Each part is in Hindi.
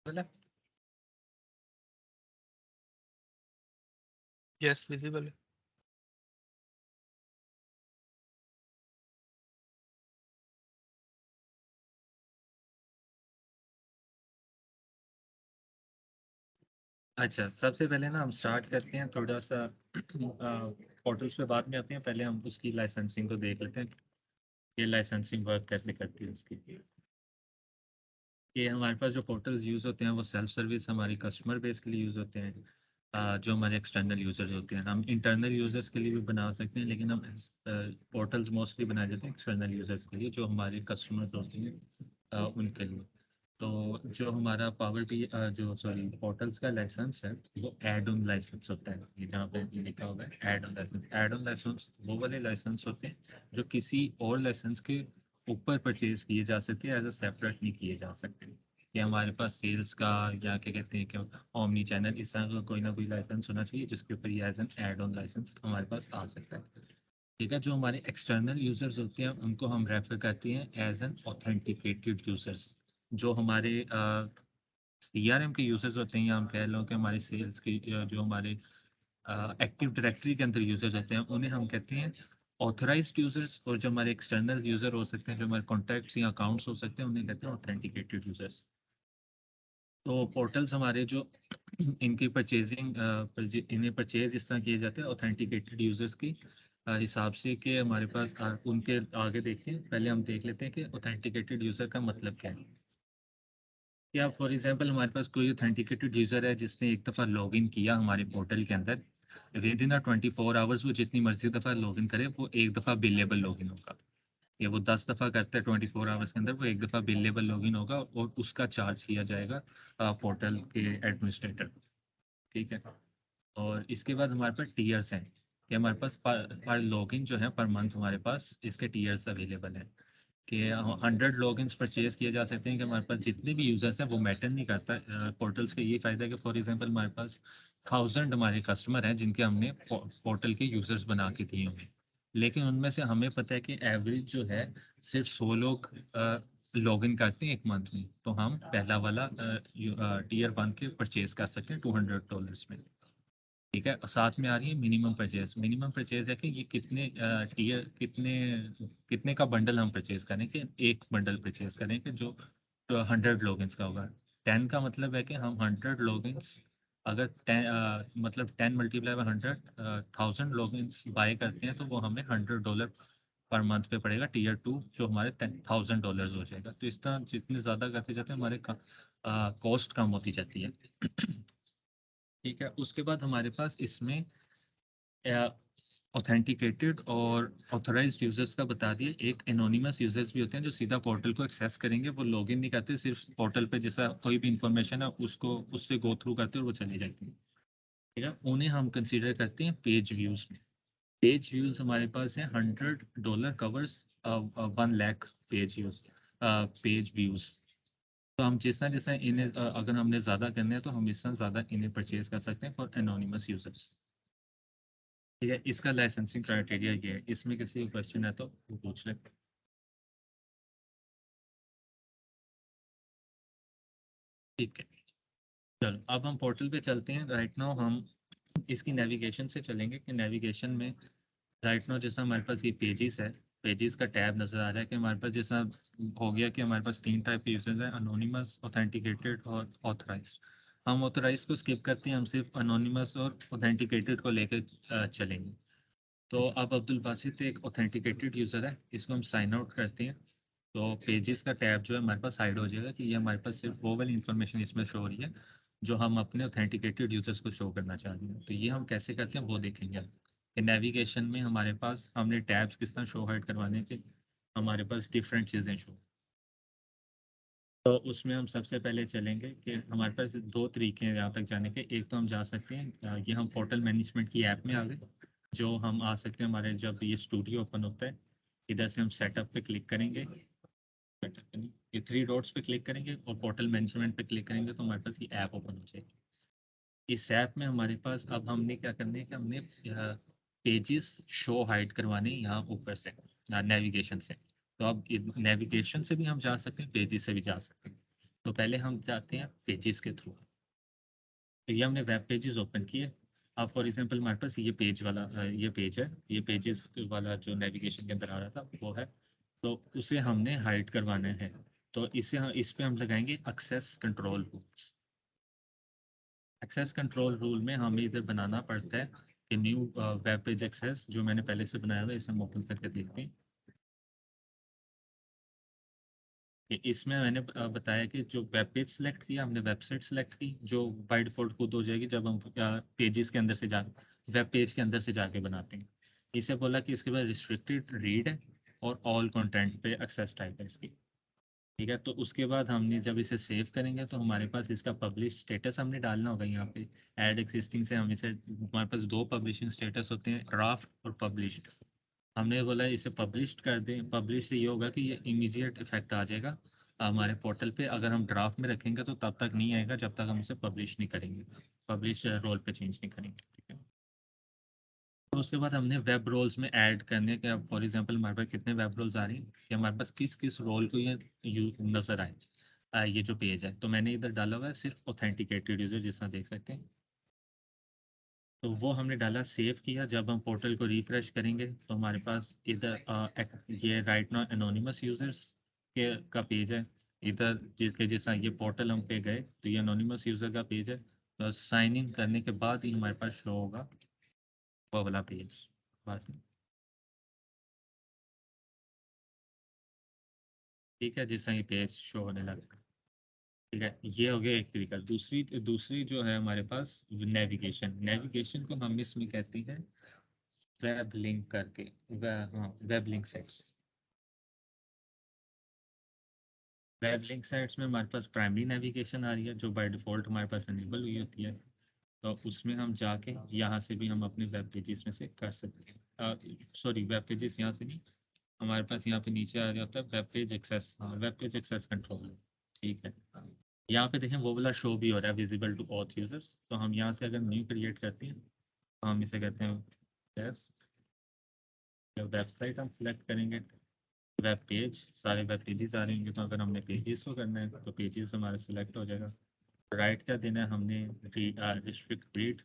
बोला यस विजिबल है। अच्छा, सबसे पहले ना हम स्टार्ट करते हैं थोड़ा सा पोर्टल्स पे बाद में आते हैं। पहले हम उसकी लाइसेंसिंग को देख लेते हैं, ये लाइसेंसिंग वर्क कैसे करती है उसकी। ये हमारे पास जो पोर्टल्स यूज़ होते हैं वो सेल्फ सर्विस हमारी कस्टमर बेस के लिए यूज़ होते हैं। जो हमारे एक्सटर्नल यूज़र्स होते हैं, हम इंटरनल यूज़र्स के लिए भी बना सकते हैं, लेकिन हम पोर्टल्स मोस्टली बनाए जाते हैं एक्सटर्नल यूज़र्स के लिए, जो हमारे कस्टमर्स होते हैं उनके लिए। तो जो हमारा पावर टी जो सॉरी पोर्टल्स का लाइसेंस है वो एड ऑन लाइसेंस होता है। ये जहाँ पे लिखा हुआ है add on license, add on license वो वाले लाइसेंस होते हैं जो किसी और लाइसेंस के ऊपर परचेज किए जा सकते हैं, एज अ सेपरेट नहीं किए जा सकते। कि हमारे पास सेल्स का या क्या कहते हैं कि ओमनी चैनल इस तरह का कोई ना कोई लाइसेंस होना चाहिए जिसके ऊपर ये as an add on license हमारे पास आ सकता है। ठीक है, जो हमारे एक्सटर्नल यूजर्स होते हैं उनको हम रेफर करते हैं एज एन ऑथेंटिकेटेड यूजर्स। जो हमारे सीआरएम के यूजर्स होते हैं, या हम कह लो कि हमारे सेल्स के जो हमारे एक्टिव डायरेक्टरी के अंदर यूजर्स होते हैं, उन्हें हम कहते हैं ऑथराइज्ड यूजर्स। और जो हमारे एक्सटर्नल यूजर हो सकते हैं, जो हमारे कॉन्टैक्ट्स या अकाउंट्स हो सकते हैं, उन्हें कहते हैं ऑथेंटिकेटेड यूजर्स। तो पोर्टल्स हमारे जो इनकी परचेजिंग इन्हें परचेज इस तरह किए जाते हैं ऑथेंटिकेटेड यूजर्स की हिसाब से, कि हमारे पास उनके आगे देखते हैं। पहले हम देख लेते हैं कि ऑथेंटिकेटेड यूजर का मतलब क्या है। या फॉर एग्जांपल हमारे पास कोई ऑथेंटिकेटेड यूजर है जिसने एक दफ़ा लॉगिन किया हमारे पोर्टल के अंदर, विद इन 24 आवर्स वो जितनी मर्जी दफ़ा लॉगिन करे वो एक दफ़ा बिलेबल लॉगिन होगा। या वो 10 दफ़ा करता है 24 आवर्स के अंदर, वो एक दफ़ा बिलेबल लॉगिन होगा और उसका चार्ज किया जाएगा पोर्टल के एडमिनिस्ट्रेटर। ठीक है। और इसके बाद हमारे पास टीयर्स हैं, कि हमारे पास पर लॉगिन जो है पर मंथ हमारे पास इसके टीयर्स अवेलेबल हैं। कि 100 लॉगिन्स परचेज किए जा सकते हैं। कि हमारे पास जितने भी यूजर्स हैं वो मैटर नहीं करता। पोर्टल्स का ये फायदा है कि फॉर एग्जांपल हमारे पास 1000 हमारे कस्टमर हैं जिनके हमने पोर्टल के यूजर्स बना के दिए होंगे, लेकिन उनमें से हमें पता है कि एवरेज जो है सिर्फ 100 लोग लॉगिन करते हैं एक मंथ में, तो हम पहला वाला टीयर 1 के परचेज कर सकते हैं $200 में। ठीक है, साथ में आ रही है मिनिमम परचेज। मिनिमम परचेज है कि ये कितने टीयर कितने कितने का बंडल हम परचेज करें, कि एक बंडल परचेज करें कि जो 100 लॉगिन्स का होगा। 10 का मतलब है कि हम 100 लॉगिन्स, अगर 10 मतलब 10 मल्टीप्लाई बाय 100 1000 लॉगिन्स बाय करते हैं तो वो हमें $100 पर मंथ पे पड़ेगा। टीयर 2 जो हमारे $10,000 हो जाएगा। तो इस तरह जितने ज़्यादा करते जाते हैं हमारे कॉस्ट कम होती जाती है। ठीक है, उसके बाद हमारे पास इसमें ऑथेंटिकेटेड और ऑथराइज्ड यूजर्स का बता दिए। एक एनोनिमस यूजर्स भी होते हैं जो सीधा पोर्टल को एक्सेस करेंगे, वो लॉगिन नहीं करते, सिर्फ पोर्टल पे जैसा कोई भी इंफॉर्मेशन है उसको उससे गो थ्रू करते हैं और वो चली जाती है। ठीक है, उन्हें हम कंसीडर करते हैं पेज व्यूज में। पेज व्यूज हमारे पास है $100 covers 1 lakh page views, page views. तो हम जिस तरह जैसा इन्हें अगर हमने ज़्यादा करना है तो हम इस तरह ज़्यादा इन्हें परचेज कर सकते हैं फॉर एनोनिमस यूजर्स। ठीक है, इसका लाइसेंसिंग क्राइटेरिया ये है। इसमें किसी को क्वेश्चन है तो वो पूछ ले। ठीक है, चलो अब हम पोर्टल पे चलते हैं। राइट नाउ हम इसकी नेविगेशन से चलेंगे, कि नेविगेशन में राइट नाउ जैसा हमारे पास ये पेजेस है, पेजेस का टैब नज़र आ रहा है। कि हमारे पास जैसा हो गया कि हमारे पास 3 टाइप के यूजर्स हैं, अनोनिमस, ऑथेंटिकेटेड और ऑथराइज्ड। हम ऑथराइज को स्किप करते हैं, हम सिर्फ अनोनिमस और ऑथेंटिकेटेड को लेकर चलेंगे। तो अब अब्दुल बासित एक ऑथेंटिकेटेड यूज़र है, इसको हम साइन आउट करते हैं। तो पेजेस का टैब जो है हमारे पास हाइड हो जाएगा, कि ये हमारे पास सिर्फ वो वाली इन्फॉर्मेशन इसमें शो हो रही है जो हम अपने ऑथेंटिकेटेड यूजर्स को शो करना चाहते हैं। तो ये हम कैसे करते हैं वो देखेंगे। कि नेविगेशन में हमारे पास हमने टैब्स किस तरह शो हाइड करवाने के, हमारे पास डिफरेंट चीज़ें शो। तो उसमें हम सबसे पहले चलेंगे कि हमारे पास 2 तरीके हैं यहाँ तक जाने के। एक तो हम जा सकते हैं ये हम पोर्टल मैनेजमेंट की ऐप में आ गए, जो हम आ सकते हैं हमारे जब ये स्टूडियो ओपन होता है। इधर से हम सेटअप पे क्लिक करेंगे, ये 3 डॉट्स पे क्लिक करेंगे और पोर्टल मैनेजमेंट पे क्लिक करेंगे तो हमारे पास ये ऐप ओपन हो जाएगी। इस ऐप में हमारे पास अब हमने क्या करना है कि हमने पेजेस शो हाइड करवाने हैं यहाँ ऊपर से नेविगेशन से। तो अब नेविगेशन से भी हम जा सकते हैं, पेजेस से भी जा सकते हैं। तो पहले हम जाते हैं पेजेस के थ्रू। तो ये हमने वेब पेजेस ओपन किए। अब फॉर एग्जांपल हमारे पास ये पेज वाला ये पेज है, ये पेजेस वाला जो नेविगेशन के अंदर आ रहा था वो है। तो उसे हमने हाइड करवाना है। तो इस पे हम लगाएंगे access control rules. Access control rule में हमें इधर बनाना पड़ता है कि न्यू वेब पेज एक्सेस, जो मैंने पहले से बनाया हुआ है इसे हम ओपन करके देखते हैं। कि इसमें मैंने बताया कि जो वेब पेज सेलेक्ट किया हमने, वेबसाइट सेलेक्ट की जो बाय डिफॉल्ट खुद हो जाएगी जब हम पेजेस के अंदर से जा वेब पेज के अंदर से जाके बनाते हैं। इसे बोला कि इसके बाद रिस्ट्रिक्टेड रीड है और ऑल कंटेंट पे एक्सेस टाइप है इसकी। ठीक है, तो उसके बाद हमने जब इसे सेव करेंगे तो हमारे पास इसका पब्लिश स्टेटस हमने डालना होगा यहाँ पे। ऐड एक्सिस्टिंग से हम इसे, हमारे पास दो पब्लिशिंग स्टेटस होते हैं, ड्राफ्ट और पब्लिश्ड। हमने बोला इसे पब्लिश्ड कर दें। पब्लिश से ये होगा कि ये इमीडिएट इफेक्ट आ जाएगा हमारे पोर्टल पे। अगर हम ड्राफ्ट में रखेंगे तो तब तक नहीं आएगा जब तक हम इसे पब्लिश नहीं करेंगे, पब्लिश रोल पे चेंज नहीं करेंगे। ठीक है, तो उसके बाद हमने वेब रोल्स में ऐड करने के, अब फॉर एग्जांपल हमारे पास कितने वेब रोल्स आ रही हैं कि हमारे पास किस किस रोल को ये नज़र आए ये जो पेज है। तो मैंने इधर डाला हुआ है सिर्फ ऑथेंटिकेटेड यूजर, जिसना देख सकते हैं। तो वो हमने डाला, सेव किया। जब हम पोर्टल को रिफ्रेश करेंगे तो हमारे पास इधर ये राइट नाउ एनोनिमस यूजर्स के का पेज है। इधर जिसके जैसा ये पोर्टल हम पे गए तो ये एनोनिमस यूजर का पेज है। तो साइन इन करने के बाद ही हमारे पास शो होगा वो वाला पेज। बस, ठीक है, जैसा ये पेज शो होने लगा। ठीक है, ये हो गया एक तरीका। दूसरी दूसरी जो है हमारे पास नेविगेशन। नेविगेशन को हम इसमें कहते हैं वेब लिंक करके, हाँ, web link sets. Web link sites में हमारे पास प्राइमरी नेविगेशन आ रही है जो बाय डिफ़ॉल्ट हमारे पास इनेबल हुई होती है। तो उसमें हम जाके यहाँ से भी हम अपने वेब पेजेस में से कर सकते हैं। सॉरी, वेब पेजेस यहाँ से नहीं, हमारे पास यहाँ पे नीचे आ रहा होता है वेब पेज एक्सेस। हाँ, वेब पेज एक्सेस कंट्रोल। ठीक है, यहाँ पे देखें वो वाला शो भी हो रहा है, विजिबल टू ऑथ यूजर्स। तो हम यहाँ से अगर न्यू क्रिएट करते हैं तो हम इसे कहते हैं यस। वेबसाइट हम सिलेक्ट करेंगे, वेब पेज, सारे वेब पेजेस आ रहे होंगे। तो अगर हमने पेजेस को करना है तो पेजेस हमारा सिलेक्ट हो जाएगा। राइट क्या देना है हमने, रिस्ट्रिक्ट रीड।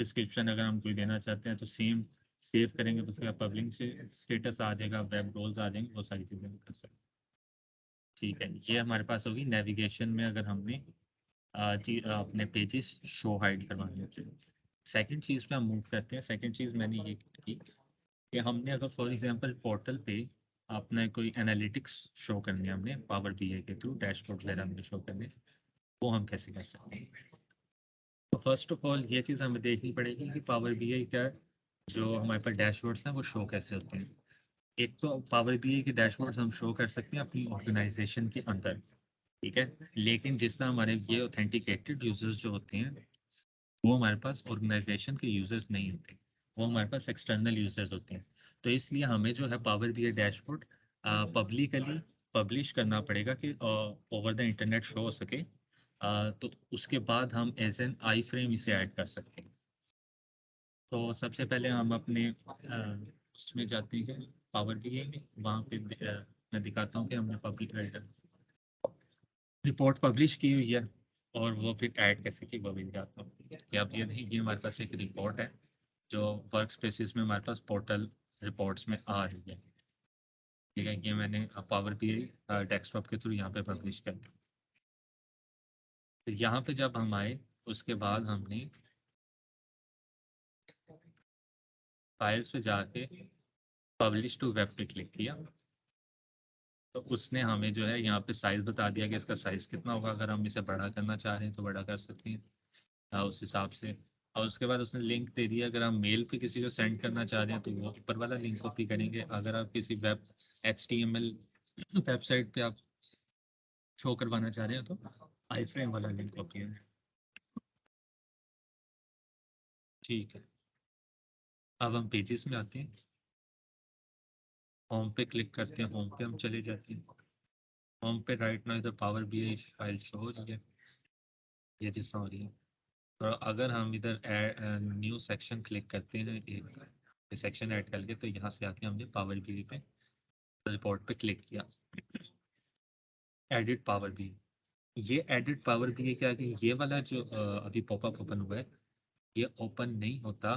डिस्क्रिप्शन अगर हम कोई देना चाहते हैं तो सेम सेव करेंगे तो उसका पब्लिक से स्टेटस आ जाएगा, वेब रोल्स आ जाएंगे, वो सारी चीज़ें हम कर सकते हैं। ठीक है, ये हमारे पास होगी नेविगेशन में अगर हमने अपने पेजेस शो हाइड करवाने होते हैं। सेकंड चीज़ पे हम मूव करते हैं। सेकंड चीज़ मैंने ये की कि हमने अगर फॉर एग्जांपल पोर्टल पे अपने कोई एनालिटिक्स शो करने हैं, हमने पावर बीआई के थ्रू डैशबोर्ड वगैरह हमने शो करने हैं, वो हम कैसे कर सकते हैं। तो फर्स्ट ऑफ ऑल ये चीज़ हमें देखनी पड़ेगी कि पावर बीआई का जो हमारे पास डैशबोर्ड्स हैं वो शो कैसे होते हैं। एक तो पावर बीआई के डैशबोर्ड्स हम शो कर सकते हैं अपनी ऑर्गेनाइजेशन के अंदर। ठीक है, लेकिन जिस तरह हमारे ये ऑथेंटिकेटेड यूजर्स जो होते हैं वो हमारे पास ऑर्गेनाइजेशन के यूजर्स नहीं होते, वो हमारे पास एक्सटर्नल यूजर्स होते हैं। तो इसलिए हमें जो है power BI dashboard publicly publish करना पड़ेगा कि ओवर द इंटरनेट शो हो सके। तो उसके बाद हम एज एन आई फ्रेम इसे ऐड कर सकते हैं। तो सबसे पहले हम अपने उसमें जाते हैं पावर बीआई में, वहाँ पे मैं दिखाता हूँ कि हमने पब्लिक रिपोर्ट पब्लिश की हुई है और वो फिर ऐड कैसे की वो भी दिखाता हूँ। कि अब ये नहीं, ये हमारे पास एक रिपोर्ट है जो वर्क स्पेसिस में हमारे पास पोर्टल रिपोर्ट्स में आ रही है। ठीक है, ये मैंने पावर बीआई डेस्कटॉप के थ्रू यहाँ पे पब्लिश कर दिया। तो यहाँ पे जब हम आए उसके बाद हमने फाइल्स पे जाके पब्लिश टू वेब पे क्लिक किया। तो उसने हमें जो है यहाँ पे साइज़ बता दिया कि इसका साइज़ कितना होगा। अगर हम इसे बड़ा करना चाह रहे हैं तो बड़ा कर सकते हैं उस हिसाब से। और उसके बाद उसने लिंक दे दिया, अगर हम मेल पे किसी को सेंड करना चाह रहे हैं तो वो ऊपर वाला लिंक कॉपी करेंगे। अगर आप किसी वेब HTML वेबसाइट पे आप शो करवाना चाह रहे हैं तो आई फ्रेम वाला लिंक कॉपी है। ठीक है, अब हम पेजेस में आते हैं, होम पे क्लिक करते हैं, होम पे हम चले जाते हैं। होम पे राइट ना इधर पावर बीआई फाइल शो हो रही है, ये जैसा हो रही है। तो अगर हम इधर न्यू सेक्शन क्लिक करते हैं, एक सेक्शन ऐड करके, तो यहाँ से आके हमने पावर बीआई पे रिपोर्ट पे क्लिक किया। एडिट पावर भी। ये एडिट पावर भी है क्या कि ये वाला जो अभी पॉपअप ओपन हुआ है, ये ओपन नहीं होता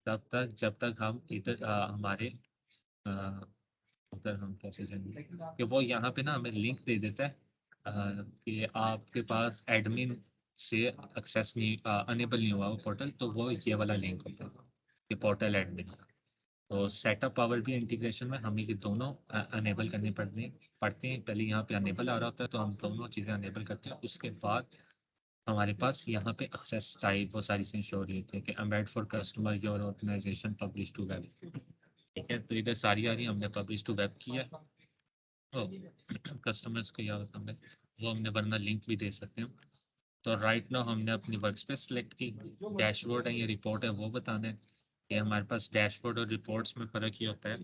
तब तक जब तक हम इधर हमारे अ, उधर हम कैसे जाएंगे कि वो यहाँ पे ना हमें लिंक दे देता है कि आपके पास एडमिन से एक्सेस नहीं अनेबल नहीं हुआ वो पोर्टल, तो वो ये वाला लिंक होता है कि पोर्टल एडमिन। तो सेटअप पावर भी इंटीग्रेशन में हमें ये दोनों अनेबल करने पड़ते हैं। पहले यहाँ पे अनेबल आ रहा होता है तो हम दोनों चीज़ें अनेबल करते हैं, उसके बाद हमारे पास यहाँ पे एक्सेस टाइप वो सारी चीज़ें शो हो रही होती है कि embed for customer your organisation publish to web. ठीक है, तो इधर सारी आ रही हमने पब्लिश टू वेब किया। तो कस्टमर्स को याद हमने वो हमने वरना लिंक भी दे सकते हैं। तो राइट नाउ हमने अपनी वर्क स्पेस सेलेक्ट की, डैशबोर्ड है ये रिपोर्ट है वो बताना है कि हमारे पास डैशबोर्ड और रिपोर्ट्स में फ़र्क ये होता है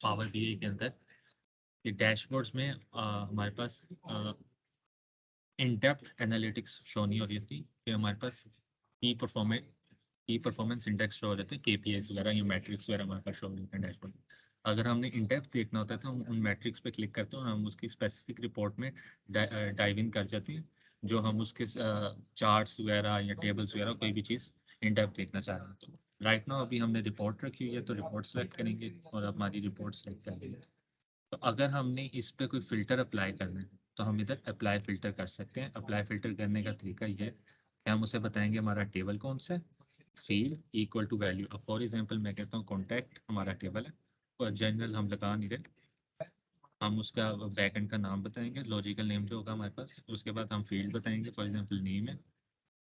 पावर बीआई के अंदर कि डैशबोर्ड्स में हमारे पास इन डेप्थ एनालिटिक्स शो नहीं हो रही थी कि हमारे पास की परफॉर्मेंस इंडेक्स शो हो रहे थे, केपीआईज वगैरह या मैट्रिक्स वगैरह हमारे पास शो हो रहे थे डैशबोर्ड। अगर हमने इन डेप्थ देखना होता है तो हम उन मैट्रिक्स पे क्लिक करते हैं और हम उसकी स्पेसिफिक रिपोर्ट में डाइव इन कर जाते हैं, जो हम उसके चार्ट्स वगैरह या टेबल्स वगैरह कोई भी चीज़ इन डेप्थ देखना चाह रहे हैं। तो राइट नाउ अभी हमने रिपोर्ट रखी हुई है तो रिपोर्ट सेलेक्ट करेंगे और हमारी रिपोर्ट सेलेक्ट कर लेंगे। तो अगर हमने इस पे कोई फ़िल्टर अप्लाई करना है तो हम इधर अप्लाई फ़िल्टर कर सकते हैं। अप्लाई फ़िल्टर करने का तरीका ये है कि हम उसे बताएंगे हमारा टेबल कौन सा है, फील्ड इक्वल टू वैल्यू। अब फॉर एग्जांपल मैं कहता हूँ कॉन्टैक्ट हमारा टेबल है और जनरल हम लगा नहीं रहे, हम उसका बैकएंड का नाम बताएंगे, लॉजिकल नेम जो होगा हमारे पास। उसके बाद हम फील्ड बताएंगे, फॉर एग्जांपल नेम है।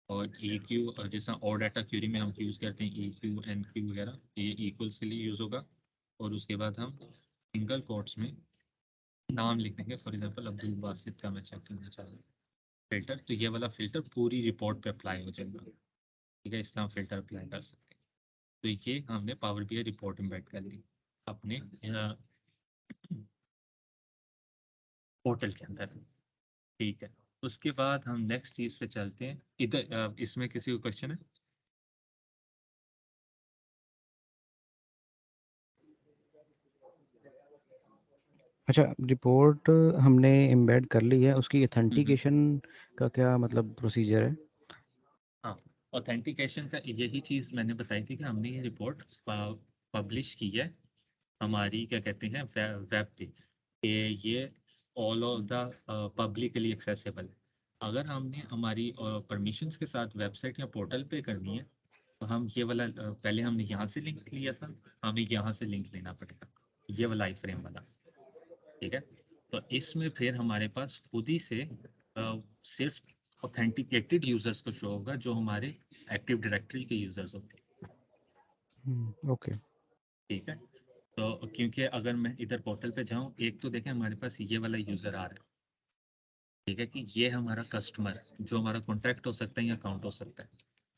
और ई क्यू जैसा और डाटा क्यूरी में हम यूज़ करते हैं ई क्यू एन क्यू वगैरह, ये इक्वल्स के लिए यूज़ होगा। और उसके बाद हम सिंगल कोट्स में नाम लिख देंगे, फॉर एग्जांपल अब्दुल बासित का मैं चेक करना चाह रहा हूँ फिल्टर, तो ये वाला फिल्टर पूरी रिपोर्ट पे अप्लाई हो जाएगा। ठीक है, इस तरह फिल्टर अप्लाई कर सकते हैं। तो ये हमने पावर बीआई रिपोर्ट इम्बेड कर ली अपने पोर्टल के अंदर। ठीक है, उसके बाद हम नेक्स्ट चीज़ पे चलते हैं। इधर इसमें किसी को क्वेश्चन है? अच्छा, रिपोर्ट हमने एम्बेड कर ली है, उसकी हम्म। ऑथेंटिकेशन का क्या मतलब प्रोसीजर है? हाँ, ऑथेंटिकेशन का यही चीज़ मैंने बताई थी कि हमने ये रिपोर्ट पब्लिश की है हमारी क्या कहते हैं वेब पे कि ये all of the publicly accessible है। अगर हमने हमारी परमिशंस के साथ वेबसाइट या पोर्टल पे करनी है तो हम ये वाला पहले हमने यहाँ से लिंक लिया था, हमें यहाँ से लिंक लेना पड़ेगा, ये वाला आई फ्रेम वाला। ठीक है, तो इसमें फिर हमारे पास खुद ही से सिर्फ ऑथेंटिकेटेड यूजर्स को शो होगा जो हमारे एक्टिव डायरेक्टरी के यूजर्स होते हैं। ओके। ठीक है, तो क्योंकि अगर मैं इधर पोर्टल पे जाऊँ, एक तो देखें हमारे पास ये वाला यूज़र आ रहा है। ठीक है, कि ये हमारा कस्टमर जो हमारा कॉन्टैक्ट हो सकता है या अकाउंट हो सकता है।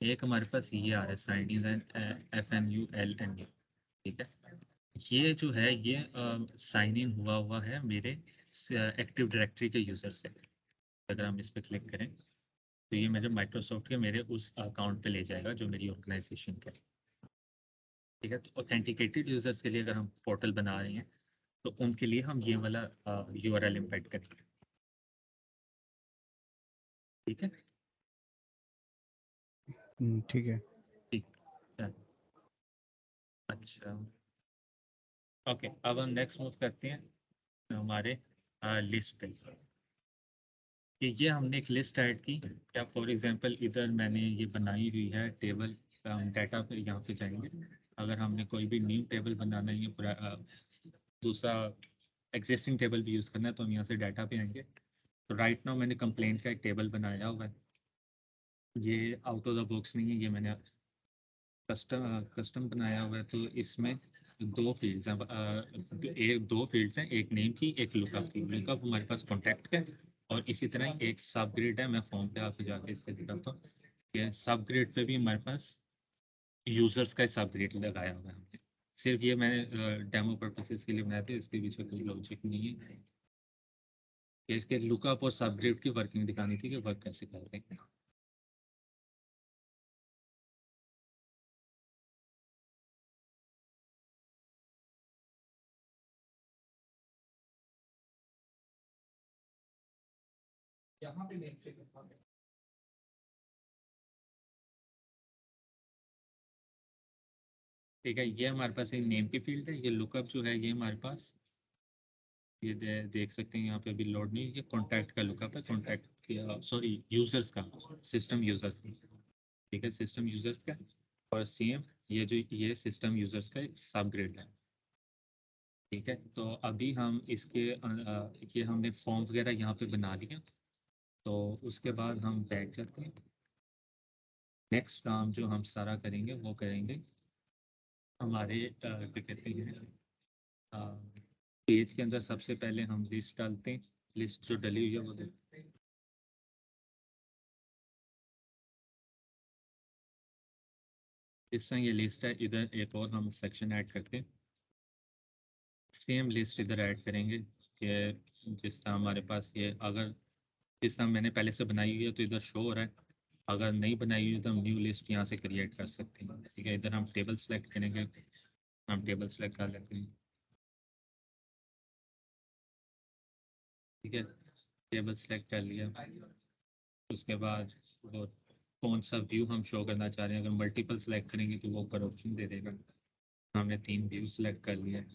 एक हमारे पास ये आ रहा है साइन इन FNULNU। ठीक है, ये जो है ये साइन इन हुआ हुआ है मेरे एक्टिव डायरेक्टरी के यूज़र से। अगर हम इस पर क्लिक करें तो ये मेरे माइक्रोसॉफ्ट के मेरे उस अकाउंट पे ले जाएगा जो मेरी ऑर्गेनाइजेशन का है। ठीक है, तो ऑथेंटिकेटेड यूजर्स के लिए अगर हम पोर्टल बना रहे हैं तो उनके लिए हम ये वाला URL इम्पेक्ट करेंगे। ठीक है, ठीक है। ठीक है, अच्छा, ओके। अब हम नेक्स्ट मूव करते हैं हमारे लिस्ट पे कि ये हमने एक लिस्ट ऐड की। या फॉर एग्जांपल इधर मैंने ये बनाई हुई है टेबल, डाटा पे यहाँ पे जाएंगे। अगर हमने कोई भी न्यू टेबल बनाना है या दूसरा एग्जिस्टिंग टेबल भी यूज़ करना है तो हम यहाँ से डाटा पे आएंगे। तो राइट नाउ मैंने कंप्लेंट का एक टेबल बनाया हुआ है। ये आउट ऑफ द बॉक्स नहीं है, ये मैंने कस्टम बनाया हुआ है। तो इसमें दो फील्ड्स हैं, दो फील्ड्स हैं, एक नेम की एक लुकअप की। लुकअप हमारे पास कॉन्टैक्ट है और इसी तरह एक सब ग्रिड है। मैं फॉर्म पे आके जाके इससे दिखाता हूँ। ये सब ग्रिड पे भी हमारे पास यूजर्स का सब ग्रिड लगाया हुआ है हमने। सिर्फ ये मैंने डेमो पर्पसेस के लिए बनाया था, इसके पीछे कोई लॉजिक नहीं है। ये इसके लुकअप और सब ग्रिड की वर्किंग दिखानी थी कि वर्क कैसे कर रहे हैं। ठीक है, ये हमारे पास एक नेम की फील्ड है। ये लुकअप जो है ये हमारे पास ये देख सकते हैं यहाँ पे अभी लोड नहीं, ये कॉन्टैक्ट का लुकअप है, कॉन्टैक्ट किया, सॉरी यूजर्स का, सिस्टम यूजर्स का। ठीक है, सिस्टम यूजर्स का। और सेम ये जो ये सिस्टम यूजर्स का सब ग्रिड है। ठीक है, तो अभी हम इसके ये हमने फॉर्म वगैरह यहाँ पे बना लिया। तो उसके बाद हम बैक चलते हैं। नेक्स्ट काम जो हम सारा करेंगे वो करेंगे हमारे क्या कहते हैं पेज के अंदर। सबसे पहले हम लिस्ट डालते हैं, लिस्ट जो डली हुई है वो देखते हैं। इस तरह ये लिस्ट है, इधर एक और हम सेक्शन ऐड करते हैं। सेम लिस्ट इधर ऐड करेंगे कि जिस तरह हमारे पास ये, अगर जिस तरह मैंने पहले से बनाई हुई है तो इधर शो हो रहा है। अगर नहीं बनाई हुई है तो हम न्यू लिस्ट यहाँ से क्रिएट कर सकते हैं। ठीक है, इधर हम टेबल सेलेक्ट करेंगे, हम टेबल सेलेक्ट कर लेते हैं। ठीक है, टेबल सेलेक्ट कर लिया। उसके बाद वो कौन सा व्यू हम शो करना चाह रहे हैं, अगर मल्टीपल सेलेक्ट करेंगे तो वो ऊपर ऑप्शन दे देगा। हमने 3 व्यू सेलेक्ट कर लिया।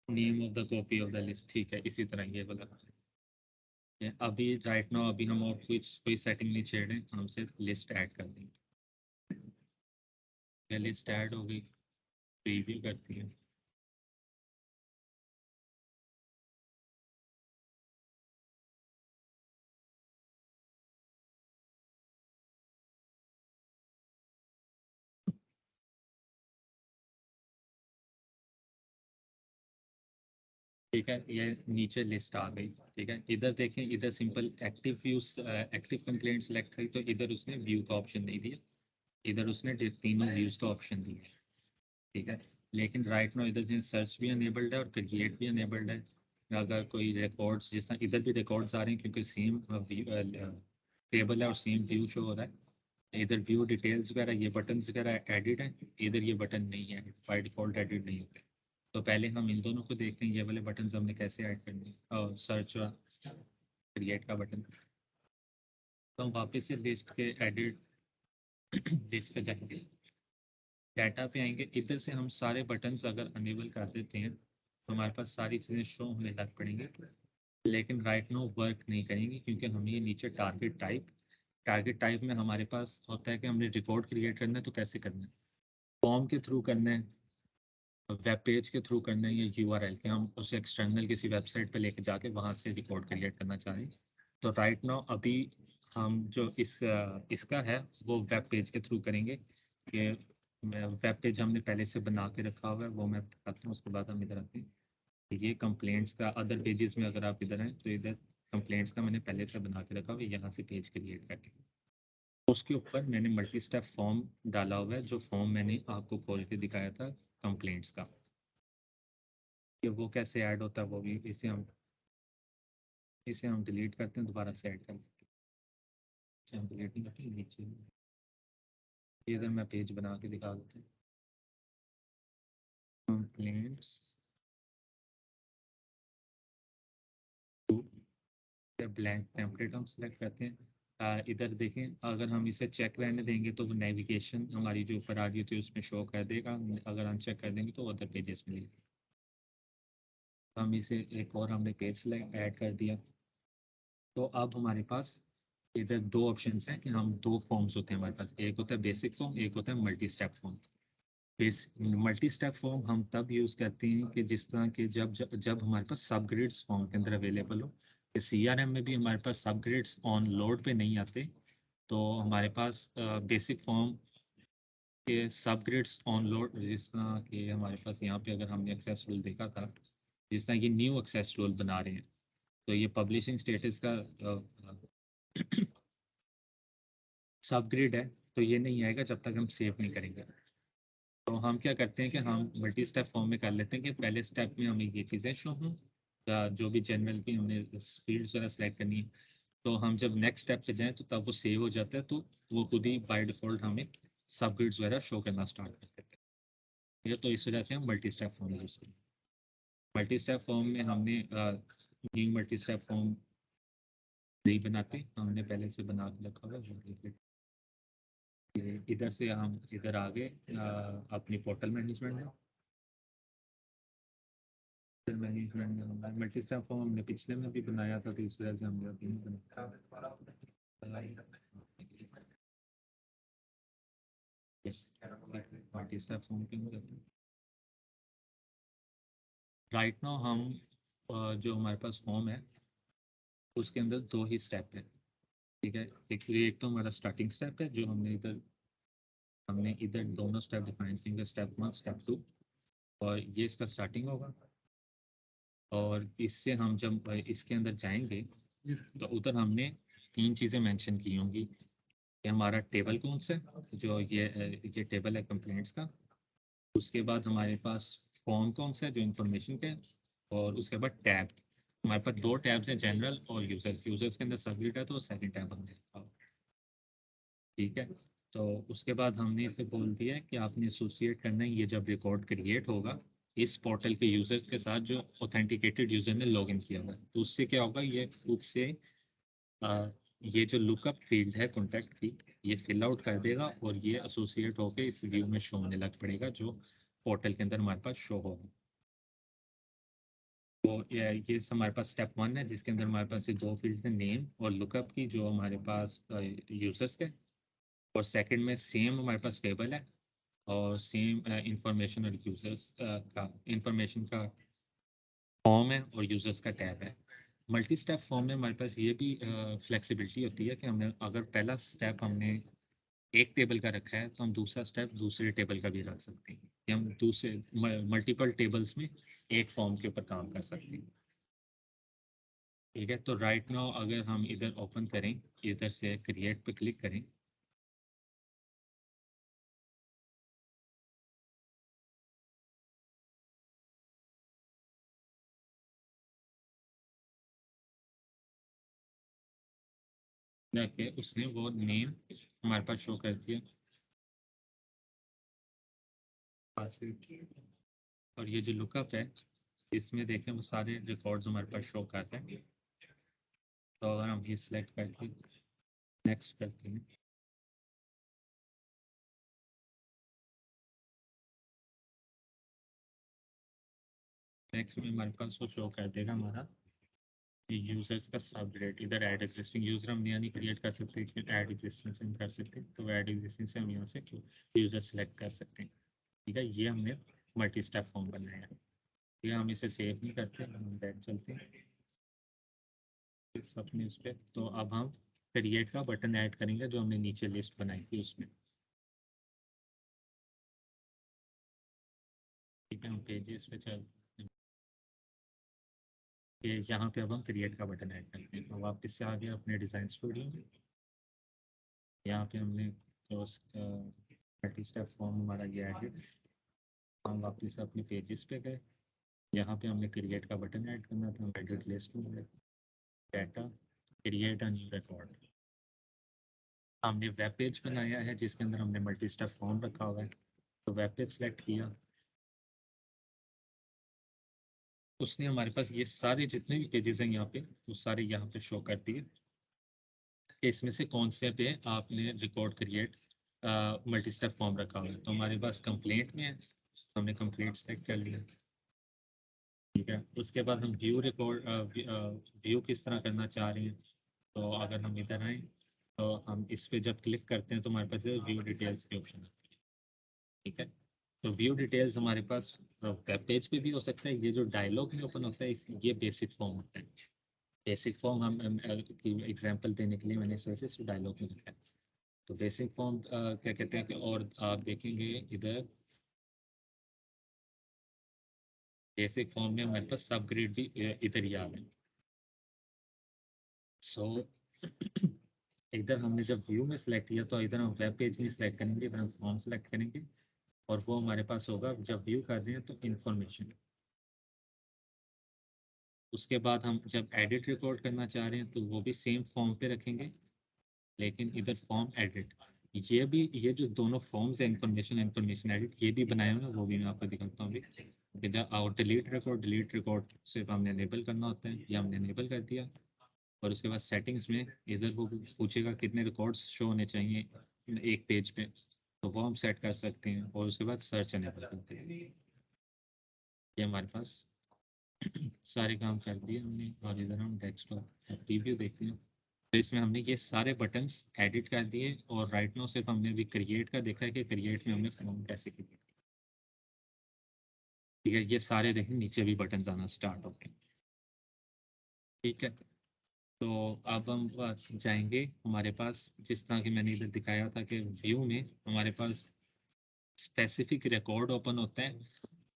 Name of the copy of the list, ठीक है, इसी तरह ये वाला। ये अभी राइट नाउ अभी हम और कुछ कोई सेटिंग नहीं छेड़ रहे, हम सिर्फ लिस्ट ऐड कर देंगे। ये लिस्ट ऐड हो गई, प्रीव्यू करती है। ठीक है, ये नीचे लिस्ट आ गई। ठीक है, इधर देखें, इधर simple active views, active complaint select करी तो इधर उसने व्यू का ऑप्शन नहीं दिया, इधर उसने तीनों व्यूज का ऑप्शन दिया। ठीक है, लेकिन राइट नाउ इधर सर्च भी अनेबल्ड है और क्रिएट भी अनेबल्ड है। अगर कोई रिकॉर्ड्स, जिस तरह इधर भी रिकॉर्ड्स आ रहे हैं क्योंकि सेम टेबल है और सेम व्यू शो हो रहा है। इधर व्यू डिटेल्स वगैरह ये बटन वगैरह एडिट है, इधर ये बटन नहीं है, बाय डिफॉल्ट एडिट नहीं होते। तो पहले हम इन दोनों को देखते हैं, ये वाले बटन हमने कैसे ऐड करने हैं, और सर्च और क्रिएट का बटन। तो हम वापस से लिस्ट के एडिट लिस्ट पे जाएंगे, डाटा पे आएंगे। इधर से हम सारे बटन्स अगर अनेबल कर देते हैं तो हमारे पास सारी चीज़ें शो होने लग पड़ेंगी। लेकिन राइट नो वर्क नहीं करेंगी क्योंकि हमें ये नीचे टारगेट टाइप में हमारे पास होता है कि हमने रिकॉर्ड क्रिएट करना है तो कैसे करना है, फॉर्म के थ्रू करना है, वेब पेज के थ्रू करना है, या यूआरएल के हम उसे एक्सटर्नल किसी वेबसाइट पे लेके जाके वहाँ से रिकॉर्ड क्रिएट करना चाह रहे हैं। तो राइट नाउ अभी हम जो इसका है वो वेब पेज के थ्रू करेंगे। कि वेब पेज हमने पहले से बना के रखा हुआ है, वो मैं बताता हूँ, उसके बाद हम इधर आते हैं। ये कंप्लेंट्स का अदर पेजेस में अगर आप इधर हैं तो इधर कंप्लेंट्स का मैंने पहले से बना के रखा हुआ है, यहाँ से पेज क्रिएट करके उसके ऊपर मैंने मल्टी स्टेप फॉर्म डाला हुआ है, जो फॉर्म मैंने आपको खोल के दिखाया था कंप्लेंट्स का, कि वो कैसे ऐड होता है वो भी। इसे हम डिलीट करते हैं, दोबारा से ऐड करते हैं। इसे हम डिलीट नहीं करते, नीचे इधर मैं पेज बना के दिखा देता हूँ। कंप्लेंट्स ब्लैंक टेम्पलेट हम सेलेक्ट करते हैं। इधर देखें, अगर हम इसे चेक रहने देंगे तो वो नेविगेशन हमारी जो ऊपर आ रही थी उसमें शो कर देगा, अगर अनचेक कर देंगे तो अदर पेजेस में लेगा। हम इसे एक और हमने पेज सेलेक्ट ऐड कर दिया। तो अब हमारे पास इधर दो ऑप्शंस हैं कि हम दो फॉर्म्स होते हैं हमारे पास, एक होता है बेसिक फॉर्म, एक होता है multi step form. Base multi step form हम तब यूज़ करते हैं कि जिस तरह के जब हमारे पास सब ग्रिड्स फॉर्म के अंदर अवेलेबल हो। कि सीआरएम में भी हमारे पास सब ग्रिड्स ऑन लोड पे नहीं आते, तो हमारे पास बेसिक फॉर्म के सब ग्रिड्स ऑन लोड, जिस तरह के हमारे पास यहाँ पे अगर हमने एक्सेस रूल देखा था, जिस तरह ये न्यू एक्सेस रूल बना रहे हैं, तो ये पब्लिशिंग स्टेटस का सब ग्रिड है, तो ये नहीं आएगा जब तक हम सेव नहीं करेंगे। तो हम क्या करते हैं कि हम मल्टी स्टेप फॉर्म में कर लेते हैं कि पहले स्टेप में हमें ये चीज़ें शो हों, जो भी जनरल की हमने फील्ड्स वगैरह सेलेक्ट करनी है। तो हम जब नेक्स्ट स्टेप पे जाएं तो तब वो सेव हो जाता है, तो वो खुद ही बाय डिफ़ॉल्ट हमें सब ग्रिड्स वगैरह शो करना स्टार्ट कर देते हैं। ठीक है, तो इस वजह से हम मल्टी स्टेप फॉर्म यूज़ करें। मल्टी स्टेप फॉर्म में हमने न्यू मल्टी स्टेप फॉर्म नहीं बनाते, हमने पहले से बना के रखा हुआ है। इधर से हम इधर आगे अपनी पोर्टल मैनेजमेंट में मल्टी स्टैक फॉर्म हमने पिछले में भी बनाया था, तो इस वजह से हमने अभी नहीं बनाया। मल्टी स्टैक फॉर्म क्यों करते हैं? राइट नाउ हम जो हमारे पास फॉर्म है उसके अंदर दो ही स्टेप है, ठीक है। एक तो हमारा स्टार्टिंग स्टेप है जो हमने इधर दोनों स्टेप डिफाइन किए, स्टेप 1 स्टेप 2, और ये इसका स्टार्टिंग होगा। और इससे हम जब इसके अंदर जाएंगे तो उधर हमने तीन चीज़ें मेंशन की होंगी कि हमारा टेबल कौन सा है, जो ये टेबल है कंप्लेंट्स का। उसके बाद हमारे पास फॉर्म कौन सा है जो इन्फॉर्मेशन का है, और उसके बाद टैब। हमारे पास दो टैब्स हैं, जनरल और यूजर्स। यूजर्स के अंदर सबमिट है तो सेकंड टैब हमने रखा हुआ, ठीक है। तो उसके बाद हमने इसे बोल दिया है कि आपने एसोसिएट करना है, ये जब रिकॉर्ड क्रिएट होगा इस पोर्टल के यूजर्स के साथ जो ऑथेंटिकेटेड यूजर ने लॉगिन किया हुआ है, तो उससे क्या होगा, ये खुद से आ, ये जो लुकअप फील्ड है कॉन्टैक्ट की, ये फिल आउट कर देगा और ये एसोसिएट होकर इस व्यू में शो होने लग पड़ेगा जो पोर्टल के अंदर हमारे पास शो होगा। तो ये हमारे पास स्टेप 1 है जिसके अंदर हमारे पास ये दो फील्ड्स हैं, नेम और लुकअप की, जो हमारे पास यूजर्स के। और सेकंड में सेम हमारे पास टेबल है और सेम इंफॉर्मेशन और यूजर्स का इंफॉर्मेशन का फॉर्म है और यूजर्स का टैब है। मल्टी स्टेप फॉर्म में हमारे पास ये भी फ्लेक्सिबिलिटी होती है कि हमने अगर पहला स्टेप हमने एक टेबल का रखा है तो हम दूसरा स्टेप दूसरे टेबल का भी रख सकते हैं, कि हम दूसरे मल्टीपल टेबल्स में एक फॉर्म के ऊपर काम कर सकते हैं, ठीक है। तो राइट नाउ अगर हम इधर ओपन करें, इधर से क्रिएट पे क्लिक करें, जाके उसने वो नेम हमारे पास शो कर दिया। और ये जो लुकअप है इसमें देखें वो सारे रिकॉर्ड्स हमारे पास शो करते हैं। तो अगर हम ये सिलेक्ट करके नेक्स्ट करते हैं, नेक्स्ट में हमारे पास वो शो कर देगा हमारा यूजर्स का सब रेट। इधर ऐड एग्जिस्टिंग यूजर हम यहाँ नहीं क्रिएट कर सकते, ऐड एग्जिस्टिंग से हम कर सकते हैं। तो ऐड एग्जिस्टिंग से हम यहाँ से यूजर सेलेक्ट कर सकते हैं, ठीक है। ये हमने मल्टी स्टेप फॉर्म बनाया है। ये हम इसे सेव नहीं करते, हम बैक चलते हैं इस अपने उस पर। तो अब हम क्रिएट का बटन ऐड करेंगे जो हमने नीचे लिस्ट बनाई थी उसमें, ठीक है। हम पेजेस पे चलते हैं, ये यहाँ पे अब हम क्रिएट का बटन ऐड करते हैं। तो वापस से आ गया अपने डिज़ाइन स्टूडियो में। यहाँ पे हमने मल्टी स्टेप फॉर्म हमारा ये ऐड है। हम वापस से अपने पेजेस पे गए, यहाँ पे हमने क्रिएट का बटन ऐड करना था। हम एडिट लिस्ट में गए, data, create a new record. हमने वेब पेज बनाया है जिसके अंदर हमने मल्टी स्टेप फॉर्म रखा हुआ है। तो वेब पेज सेलेक्ट किया, उसने हमारे पास ये सारे जितने भी पेजेस हैं यहाँ पे वो सारे यहाँ पे शो कर दिए कि इसमें से कौन से पे आपने record create multi step form रखा हुआ है। तो हमारे पास कंप्लेंट में है, तो हमने कंप्लेंट सेलेक्ट कर लिया, ठीक है। उसके बाद हम व्यू रिकॉर्ड व्यू किस तरह करना चाह रहे हैं, तो अगर हम इधर आए तो हम इस पे जब क्लिक करते हैं तो हमारे पास व्यू डिटेल्स के ऑप्शन है, ठीक है। तो व्यू डिटेल्स हमारे पास वेब पेज पे भी हो सकता है। ये जो डायलॉग में ओपन होता है ये बेसिक फॉर्म होता है। बेसिक फॉर्म हम एग्जांपल देने के लिए मैंने इस वजह से डायलॉग में लिखा है। तो बेसिक फॉर्म क्या कहते हैं कि, और आप देखेंगे इधर बेसिक फॉर्म में हमारे पास सब ग्रेड भी इधर ही आ रहे हैं। सो इधर हमने जब व्यू में सेलेक्ट किया तो इधर हम वेब पेज नहीं सेलेक्ट करेंगे, इधर हम फॉर्म सेलेक्ट करेंगे। और वो हमारे पास होगा जब व्यू कर रहे हैं तो इन्फॉर्मेशन। उसके बाद हम जब एडिट रिकॉर्ड करना चाह रहे हैं तो वो भी सेम फॉर्म पे रखेंगे, लेकिन इधर फॉर्म एडिट। ये भी, ये जो दोनों फॉर्म्स है इंफॉर्मेशन एडिट, ये भी बनाए हुए हैं, वो भी मैं आपको दिखाता हूँ अभी। जब और डिलीट रिकॉर्ड सिर्फ हमने इनेबल करना होता है, ये हमने इनेबल कर दिया। और उसके बाद सेटिंग्स में इधर वो पूछेगा कितने रिकॉर्ड्स शो होने चाहिए एक पेज पे, तो वो हम सेट कर सकते हैं। और उसके बाद सर्च एनेबल करते हैं। ये हमारे पास सारे काम कर दिए हमने। और इधर हम डेस्कटॉप रिव्यू देखते हैं। तो इसमें हमने ये सारे बटन्स एडिट कर दिए। और राइट नाउ सिर्फ हमने अभी क्रिएट का देखा है कि क्रिएट में हमने फॉर्म कैसे किया। ठीक है, ये सारे देखें नीचे भी बटन आना स्टार्ट हो गए। ठीक है, तो अब हम जाएंगे हमारे पास, जिस तरह की मैंने इधर दिखाया था कि व्यू में हमारे पास स्पेसिफिक रिकॉर्ड ओपन होता है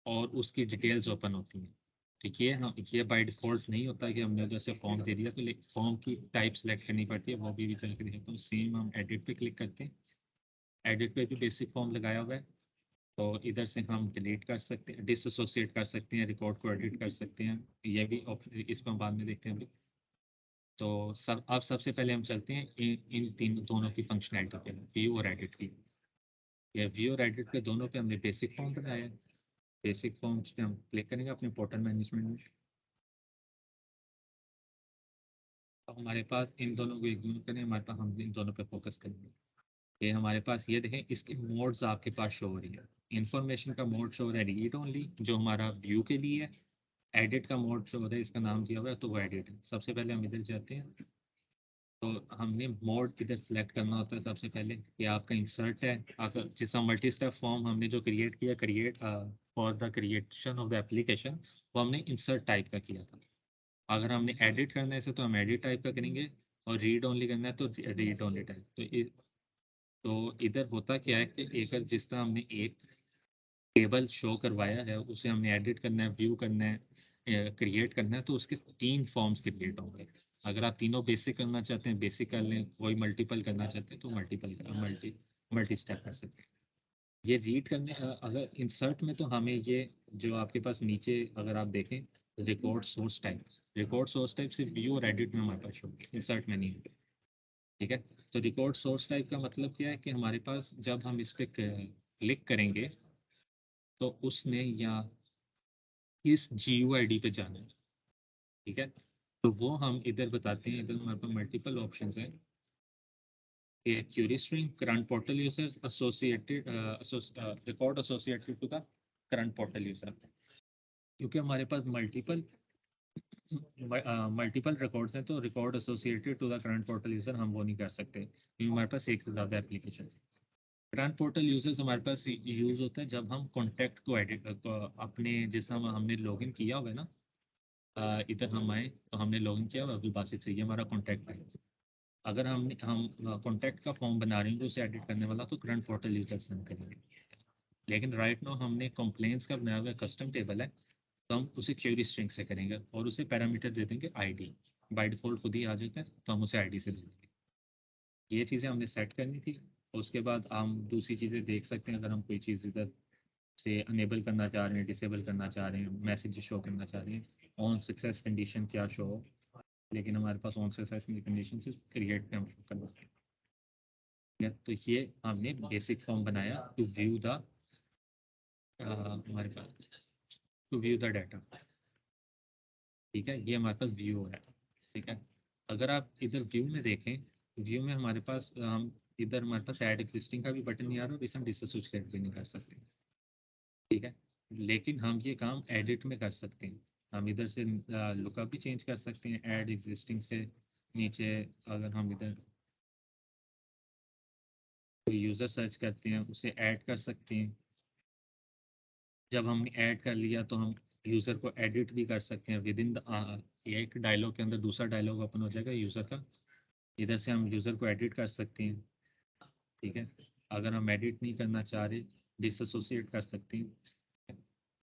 और उसकी डिटेल्स ओपन होती हैं। ठीक है, हम ये बाय डिफॉल्ट नहीं होता कि हमने उधर से फॉर्म दे दिया तो फॉर्म की टाइप सेलेक्ट करनी पड़ती है। वो भी चल के दिखाता हूँ। सेम हम एडिट पे क्लिक करते हैं। एडिट पे भी बेसिक फॉर्म लगाया हुआ है। तो इधर से हम डिलीट कर सकते हैं, डिसएसोसिएट कर सकते हैं, रिकॉर्ड को एडिट कर सकते हैं। ये भी ऑप्शन इसको हम बाद में देखते हैं अभी। तो सब अब सबसे पहले हम चलते हैं इन तीन दोनों की फंक्शनैलिटी पे, व्यू और एडिट की। या व्यू और एडिट पे दोनों पे हमने बेसिक फॉर्म बनाया है। बेसिक फॉर्म्स पे हम क्लिक करेंगे अपने पोर्टल मैनेजमेंट में। तो हमारे पास इन दोनों को इग्नोर करें, हमारे पास हम इन दोनों पे फोकस करेंगे। ये हमारे पास ये देखें, इसके मोड्स आपके पास शो हो रही है। इंफॉर्मेशन का मोड शो हो रहा है रीड ओनली, जो हमारा व्यू के लिए है। एडिट का मोड शो हो रहा है, इसका नाम दिया हुआ है तो वो एडिट है। सबसे पहले हम इधर जाते हैं। तो हमने मोड इधर सेलेक्ट करना होता है सबसे पहले कि आपका इंसर्ट है। अगर जैसा मल्टी स्टेप फॉर्म हमने जो क्रिएट किया, create for the creation of the application, वो हमने इंसर्ट टाइप का किया था। अगर हमने एडिट करना है इसे तो हम एडिट टाइप का करेंगे। और रीड ओनली करना है तो रीड ओनली टाइप। तो इधर होता क्या है कि एक जिस तरह हमने एक टेबल शो करवाया है उसे हमने एडिट करना है, व्यू करना है, क्रिएट करना है, तो उसके तीन फॉर्म्स क्रिएट होंगे। अगर आप तीनों बेसिक करना चाहते हैं बेसिक कर लें, कोई मल्टीपल करना चाहते हैं तो मल्टी स्टेप कर सकते हैं। ये रीड करने अगर इंसर्ट में तो हमें ये जो आपके पास नीचे अगर आप देखें, रिकॉर्ड सोर्स टाइप सिर्फ व्यू और एडिट में हमारे पास शो होगी, इंसर्ट में नहीं होगी। ठीक है, तो रिकॉर्ड सोर्स टाइप का मतलब क्या है कि हमारे पास जब हम इस पर क्लिक करेंगे तो उसने या इस GUID पे जाना है। ठीक है, तो वो हम इधर बताते हैं। इधर हमारे पास मल्टीपल ऑप्शंस हैं। ये query string current portal users associated record associated to the current portal user. क्योंकि हमारे पास मल्टीपल रिकॉर्ड्स हैं तो record associated to the current portal user हम वो नहीं कर सकते, क्योंकि हमारे पास एक से ज़्यादा एप्लीकेशन है। करंट पोर्टल यूजर्स हमारे पास यूज़ होता है जब हम कॉन्टैक्ट को एडिट अपने जिस हमने लॉगिन किया हुआ है ना, इधर हम आए तो हमने लॉगिन किया हुआ अब्दुल बासित से, ये हमारा कॉन्टैक्ट है। अगर हम कॉन्टैक्ट का फॉर्म बना रहे हैं तो उसे एडिट करने वाला तो करंट पोर्टल यूजर से हम करेंगे। लेकिन राइट नाउ हमने कंप्लेंट्स का बनाया हुआ कस्टम टेबल है, तो हम उसे क्वेरी स्ट्रिंग से करेंगे और उसे पैरामीटर दे देंगे आईडी। बाय डिफॉल्ट खुद ही आ जाता है तो हम उसे आईडी से दे देंगे। ये चीज़ें हमने सेट करनी थी। उसके बाद हम दूसरी चीज़ें देख सकते हैं। अगर हम कोई चीज़ इधर से अनेबल करना चाह रहे हैं, डिसेबल करना चाह रहे हैं, मैसेज शो करना चाह रहे हैं, ऑन सक्सेस कंडीशन क्या शो हो। लेकिन हमारे पास ऑन सक्सेस कंडीशन से क्रिएट पे हम शो करना है। तो ये हमने बेसिक फॉर्म बनाया टू व्यू द हमारे पास टू व्यू द डाटा। ठीक है, ये हमारे पास व्यू है। ठीक है, अगर आप इधर व्यू में देखें, व्यू में हमारे पास हम इधर हमारे पास ऐड एग्जिस्टिंग का भी बटन नहीं आ रहा और इसे हम डिसएसोसिएट भी नहीं कर सकते। ठीक है, लेकिन हम ये काम एडिट में कर सकते हैं। हम इधर से लुकअप भी चेंज कर सकते हैं ऐड एग्जिस्टिंग से नीचे। अगर हम इधर कोई यूज़र सर्च करते हैं उसे ऐड कर सकते हैं। जब हमने ऐड कर लिया तो हम यूज़र को एडिट भी कर सकते हैं विद इन द एक डायलॉग के अंदर दूसरा डायलॉग ओपन हो जाएगा यूज़र का। इधर से हम यूज़र को एडिट कर सकते हैं। ठीक है, अगर हम एडिट नहीं करना चाह रहे डिसएसोसिएट कर सकते हैं।